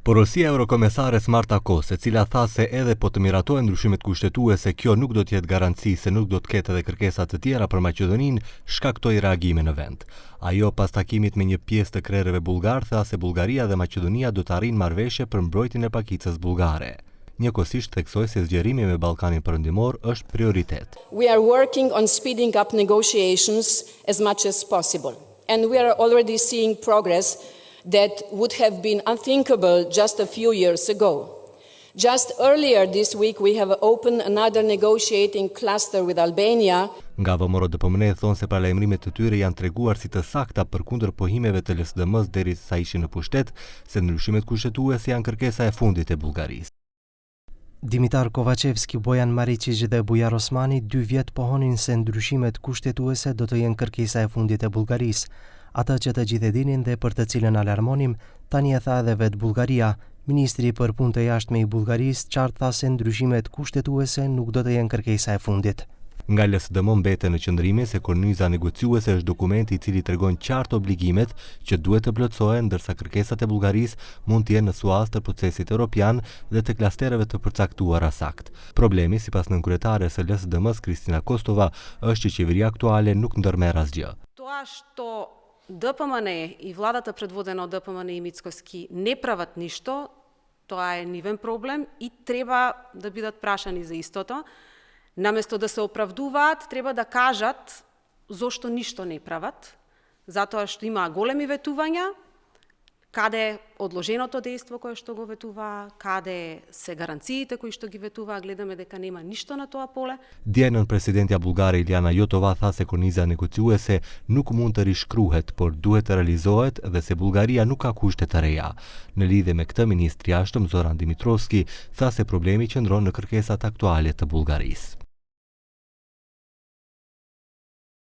Porosia eurokomesares Marta Kos, e cila tha se edhe po të miratohen ndryshimet kushtetuese, kjo nuk do të jetë garanci se nuk do të ketë edhe kërkesa të tjera për Maqedoninë, shkaktoi reagime në vend. Ajo pas takimit me një pjesë të krerëve bullgar tha se Bullgaria dhe Maqedonia do të arrijnë marrëveshje për mbrojtjen e pakicës bullgare. Njëkohësisht theksoi se zgjerimi me Ballkanin Perëndimor është prioritet. We are working on speeding up negotiations as much as possible, and we are already seeing progress that would have been unthinkable just a few years ago. Just earlier this week we have opened another negotiating cluster with Albania. Nga vëmorët DPMN thonë se paralajmërimet të tyre janë treguar si të sakta përkundër pohimeve të LSDM-s derisa ishin në pushtet, se ndryshimet kushtetuese janë kërkesa e fundit e Bullgarisë. Dimitar Kovacevski, Bojan Maričić dhe Bujar Osmani 2 vjet pohonin se ndryshimet kushtetuese do të jenë kërkesa e fundit e Bullgarisë. Ata që të gjithë e dinin dhe për të cilën alarmonim, tani e tha edhe vetë Bullgaria. Ministri për punë të jashtme i Bullgarisë qartë tha se ndryshimet kushtetuese nuk do të jenë kërkesa e fundit. Nga LSDM mbeten në qëndrimi se korniza negociuese është dokumenti i cili tregon qartë obligimet që duhet të plotësohen, ndërsa kërkesat e Bullgarisë mund të jenë në suaz të procesit evropian dhe të klastereve të përcaktuara sakt. Problemi, sipas nënkryetares së LSDM-s Kristina Kostova, është që qeveria aktuale nuk ndërmerr asgjë. ДПМН и владата предводена од ДПМН и Мицкоски не прават ништо, тоа е нивен проблем и треба да бидат прашани за истото. Наместо да се оправдуваат, треба да кажат зошто ништо не прават, затоа што има големи ветувања, каде е одложеното дејство кое што го ветува, каде се гаранциите кои што ги ветува, гледаме дека нема ништо на тоа поле. Djenën presidentja bullgare Iliana Jotova tha se korniza negociuese nuk mund të rishkruhet, por duhet të realizohet dhe se Bullgaria nuk ka kushte të reja. Në lidhje me këtë, ministri i jashtëm Zoran Dimitrovski tha se problemi qëndron në kërkesat aktuale të Bullgarisë.